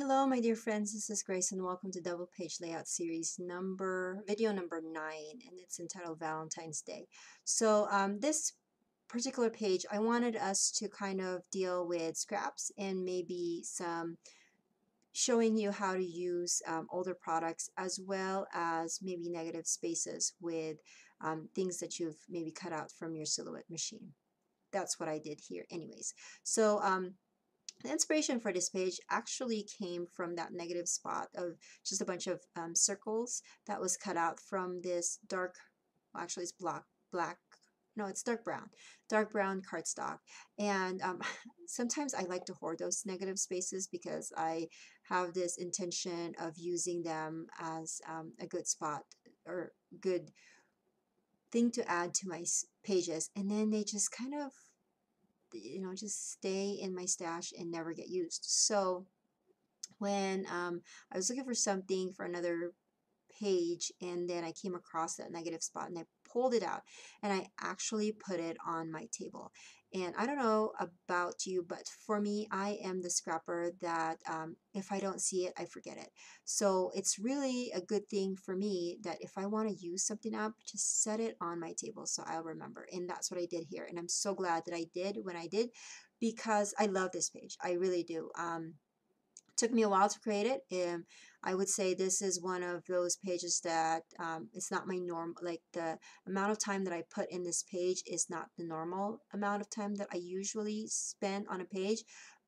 Hello, my dear friends. This is Grace, and welcome to Double Page Layout Series video number 9, and it's entitled Valentine's Day. So, this particular page, I wanted us to kind of deal with scraps and maybe some showing you how to use older products as well as maybe negative spaces with things that you've maybe cut out from your silhouette machine. That's what I did here, anyways. So, the inspiration for this page actually came from that negative spot of just a bunch of circles that was cut out from this dark, well, actually it's black, no, it's dark brown cardstock. And sometimes I like to hoard those negative spaces because I have this intention of using them as a good spot or good thing to add to my pages, and then they just kind of just stay in my stash and never get used. So when I was looking for something for another page, and then I came across that negative spot and I pulled it out and I actually put it on my table. And I don't know about you, but for me, I am the scrapper that if I don't see it, I forget it. So it's really a good thing for me that if I want to use something up, just set it on my table so I'll remember. And that's what I did here. And I'm so glad that I did when I did, because I love this page. I really do. Took me a while to create it. I would say this is one of those pages that it's not my norm. Like, the amount of time that I put in this page is not the normal amount of time that I usually spend on a page,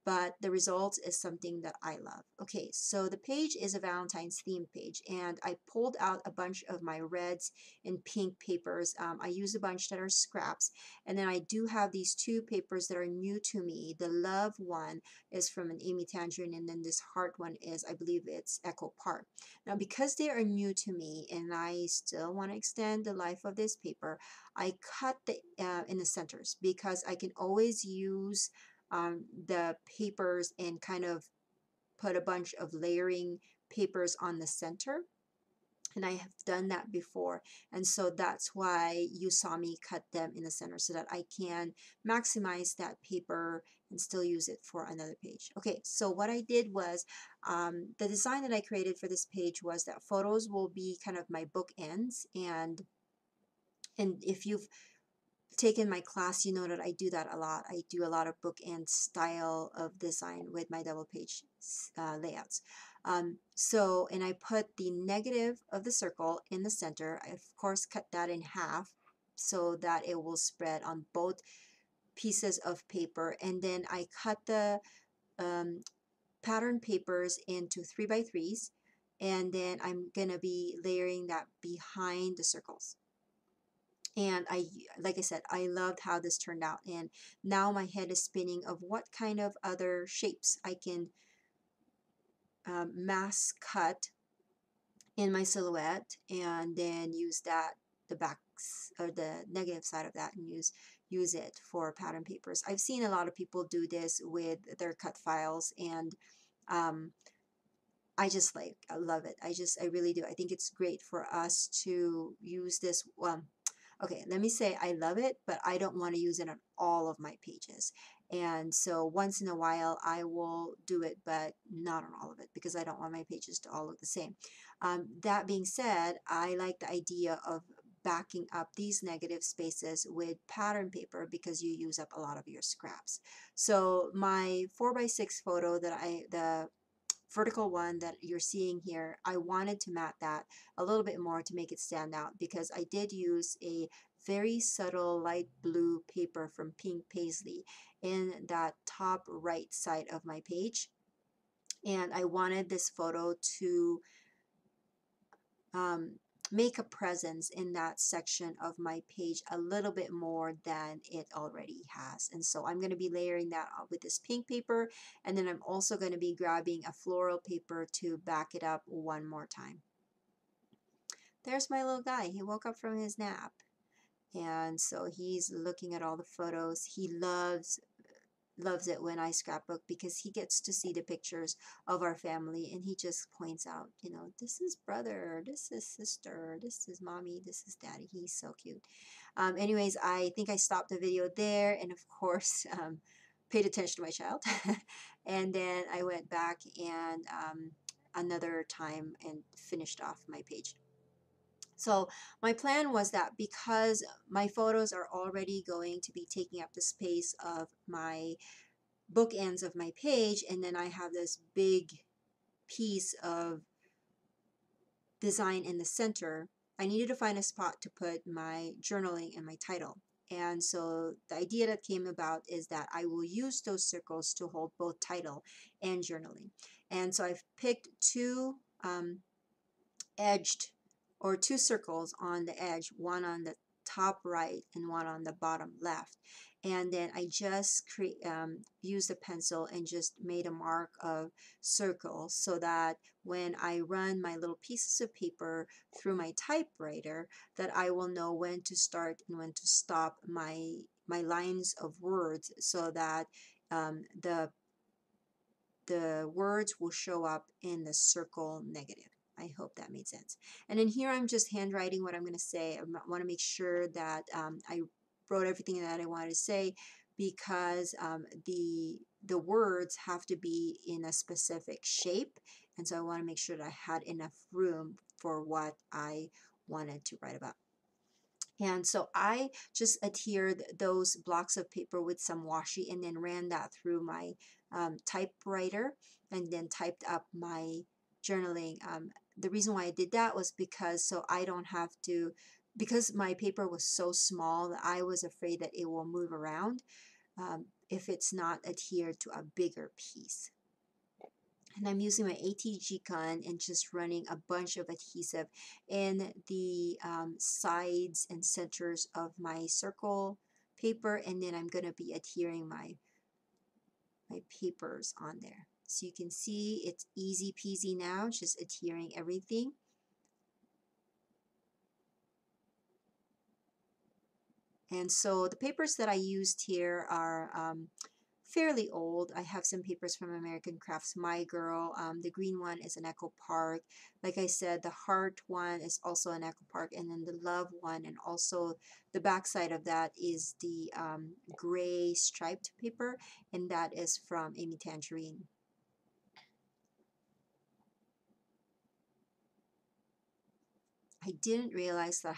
but the result is something that I love. Okay, so the page is a Valentine's theme page, and I pulled out a bunch of my reds and pink papers. I used a bunch that are scraps, and then I do have these two papers that are new to me. The love one is from an Amy Tangerine, and then this heart one is, I believe it's Echo Park. Now, because they are new to me and I still want to extend the life of this paper, I cut the in the centers, because I can always use the papers and kind of put a bunch of layering papers on the center, and I have done that before, and so that's why you saw me cut them in the center, so that I can maximize that paper and still use it for another page. Okay, so what I did was the design that I created for this page was that photos will be kind of my bookends, and if you've taken my class, you know that I do that a lot. I do a lot of bookend style of design with my double page layouts. And I put the negative of the circle in the center. I, of course, cut that in half so that it will spread on both pieces of paper. And then I cut the pattern papers into 3x3s. And then I'm going to be layering that behind the circles. And like I said, I loved how this turned out, and now my head is spinning of what kind of other shapes I can mass cut in my silhouette, and then use that, the backs or the negative side of that, and use it for pattern papers. I've seen a lot of people do this with their cut files, and um, I love it. I really do. I think it's great for us to use this. Okay, let me say I love it, but I don't want to use it on all of my pages. And so once in a while I will do it, but not on all of it, because I don't want my pages to all look the same. That being said, I like the idea of backing up these negative spaces with pattern paper, because you use up a lot of your scraps. So my 4x6 photo that the vertical one that you're seeing here, I wanted to mat that a little bit more to make it stand out, because I did use a very subtle light blue paper from Pink Paisley in that top right side of my page, and I wanted this photo to um, make a presence in that section of my page a little bit more than it already has. And so I'm going to be layering that with this pink paper, and then I'm also going to be grabbing a floral paper to back it up one more time. There's my little guy. He woke up from his nap, and so he's looking at all the photos. He loves it when I scrapbook, because he gets to see the pictures of our family, and he just points out, this is brother, this is sister, this is mommy, this is daddy. He's so cute. Anyways, I think I stopped the video there, and of course, paid attention to my child. And then I went back and another time and finished off my page. So my plan was that because my photos are already going to be taking up the space of my bookends of my page, and then I have this big piece of design in the center, I needed to find a spot to put my journaling and my title. And so the idea that came about is that I will use those circles to hold both title and journaling. And so I've picked two edged or two circles on the edge, one on the top right and one on the bottom left. And then I just used a pencil and just made a mark of circles so that when I run my little pieces of paper through my typewriter, that I will know when to start and when to stop my lines of words, so that the words will show up in the circle negative. I hope that made sense. And then here I'm just handwriting what I'm going to say. I want to make sure that I wrote everything that I wanted to say, because the words have to be in a specific shape, and so I want to make sure that I had enough room for what I wanted to write about. And so I just adhered those blocks of paper with some washi and then ran that through my typewriter and then typed up my journaling. The reason why I did that was because so I don't have to, because my paper was so small that I was afraid that it will move around if it's not adhered to a bigger piece. And I'm using my ATG gun and just running a bunch of adhesive in the sides and centers of my circle paper, and then I'm going to be adhering my papers on there. So you can see it's easy peasy now, just adhering everything. And so the papers that I used here are fairly old. I have some papers from American Crafts My Girl. The green one is an Echo Park. Like I said, the heart one is also an Echo Park, and then the love one, and also the back side of that is the gray striped paper, and that is from Amy Tangerine. I didn't realize that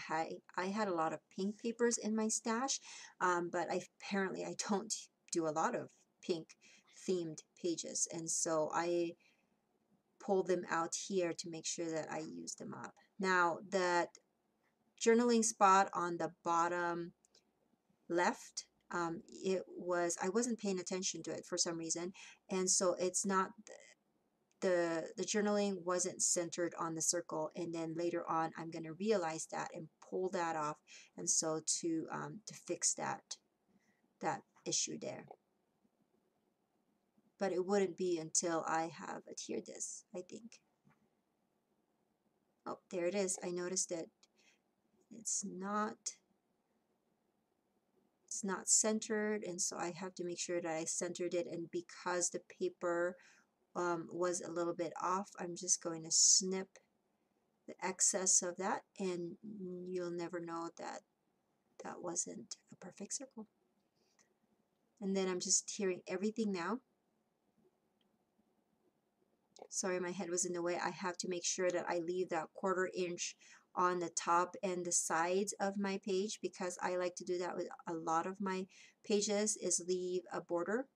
I had a lot of pink papers in my stash, but apparently I don't do a lot of pink themed pages, and so I pull them out here to make sure that I use them up. Now that journaling spot on the bottom left, I wasn't paying attention to it for some reason, and so it's not the journaling wasn't centered on the circle, and then later on I'm going to realize that and pull that off, and so to fix that issue there. But it wouldn't be until I have adhered this, I think. Oh, there it is. I noticed it. It's not centered, and so I have to make sure that I centered it, and because the paper was a little bit off, I'm just going to snip the excess of that, and you'll never know that that wasn't a perfect circle. And then I'm just adhering everything now. Sorry, my head was in the way. I have to make sure that I leave that 1/4 inch on the top and the sides of my page, because I like to do that with a lot of my pages, is leave a border.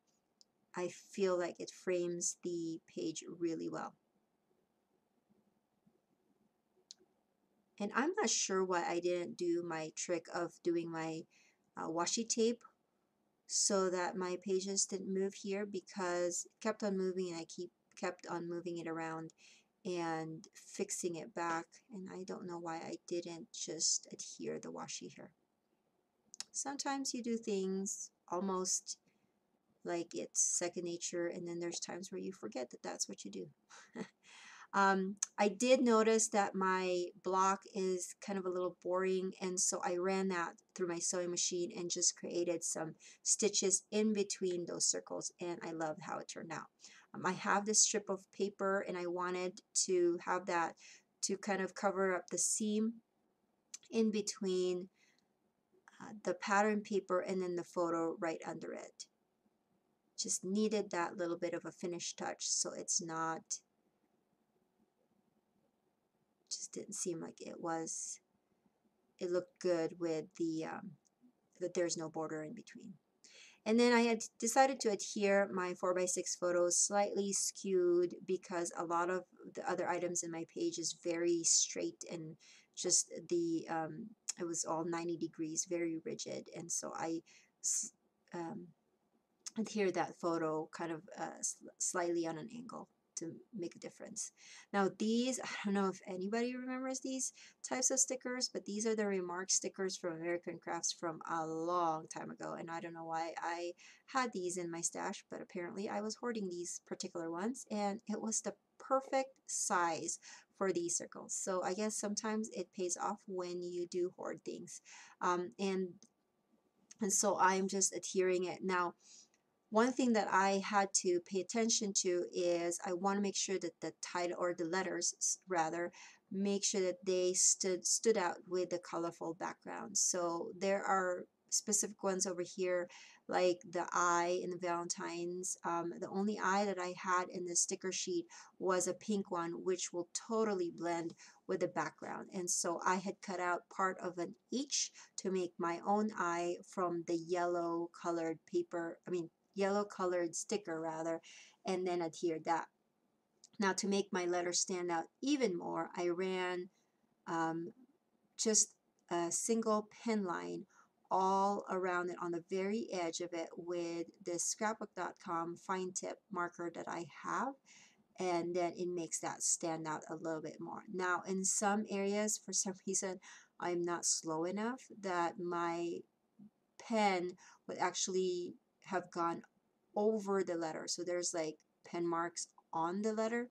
I feel like it frames the page really well. And I'm not sure why I didn't do my trick of doing my washi tape so that my pages didn't move here, because it kept on moving and I kept on moving it around and fixing it back, and I don't know why I didn't just adhere the washi here. Sometimes you do things almost like it's second nature, and then there's times where you forget that that's what you do. I did notice that my block is kind of a little boring, and so I ran that through my sewing machine and just created some stitches in between those circles, and I love how it turned out. I have this strip of paper, and I wanted to have that to kind of cover up the seam in between the pattern paper and then the photo right under it. just needed that little bit of a finish touch, so it's not, just didn't seem like it was, it looked good with the that there's no border in between. And then I had decided to adhere my 4x6 photos slightly skewed because a lot of the other items in my page is very straight, and just the it was all 90 degrees, very rigid, and so I um, adhere that photo kind of slightly on an angle to make a difference. Now these, I don't know if anybody remembers these types of stickers, but these are the remark stickers from American Crafts from a long time ago, and I don't know why I had these in my stash, but apparently I was hoarding these particular ones, and it was the perfect size for these circles. So I guess sometimes it pays off when you do hoard things. And so I'm just adhering it. Now, one thing that I had to pay attention to is I want to make sure that the title, or the letters rather, make sure that they stood out with the colorful background. So there are specific ones over here, like the I in the Valentine's. The only I that I had in the sticker sheet was a pink one, which will totally blend with the background. And so I had cut out part of an H to make my own I from the yellow colored paper, yellow colored sticker rather, and then adhered that. Now to make my letter stand out even more, I ran um, just a single pen line all around it on the very edge of it with this scrapbook.com fine tip marker that I have, and then it makes that stand out a little bit more. Now in some areas, for some reason, I'm not slow enough that my pen would actually have gone over the letter. So there's like pen marks on the letter,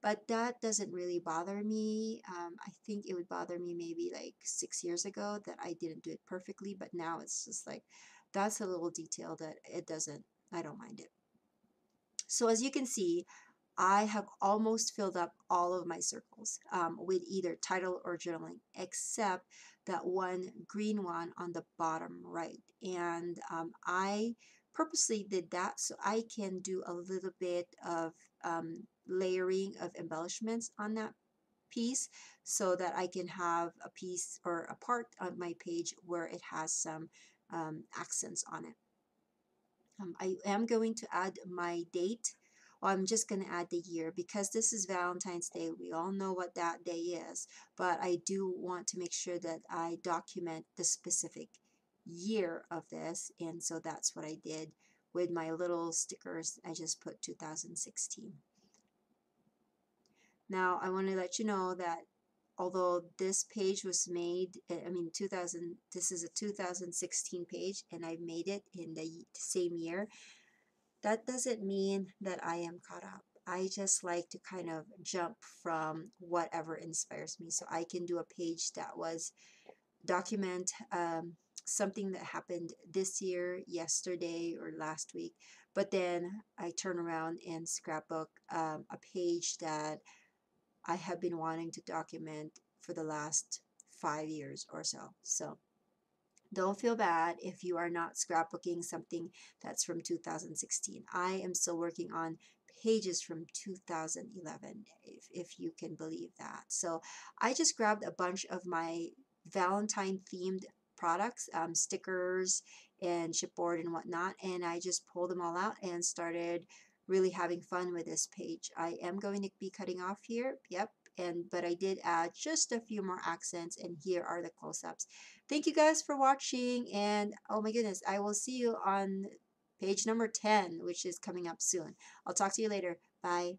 but that doesn't really bother me. I think it would bother me maybe like 6 years ago that I didn't do it perfectly, but now it's just like, that's a little detail that it doesn't, I don't mind it. So as you can see, I have almost filled up all of my circles with either title or journaling, except that one green one on the bottom right. And I purposely did that so I can do a little bit of layering of embellishments on that piece, so that I can have a piece or a part of my page where it has some accents on it. I am going to add my date. Well, I'm just going to add the year because this is Valentine's Day. We all know what that day is, but I do want to make sure that I document the specific year of this, and so that's what I did with my little stickers. I just put 2016. Now, I want to let you know that although this page was made, 2000, this is a 2016 page, and I made it in the same year, that doesn't mean that I am caught up. I just like to kind of jump from whatever inspires me. So I can do a page that was document something that happened this year, yesterday, or last week. But then I turn around and scrapbook a page that I have been wanting to document for the last 5 years or so. So don't feel bad if you are not scrapbooking something that's from 2016. I am still working on pages from 2011, if you can believe that. So I just grabbed a bunch of my Valentine themed products, stickers and chipboard and whatnot, and I just pulled them all out and started really having fun with this page. I am going to be cutting off here, yep, but I did add just a few more accents, and here are the close-ups. Thank you guys for watching, and oh my goodness, I will see you on page number 10, which is coming up soon. I'll talk to you later. Bye.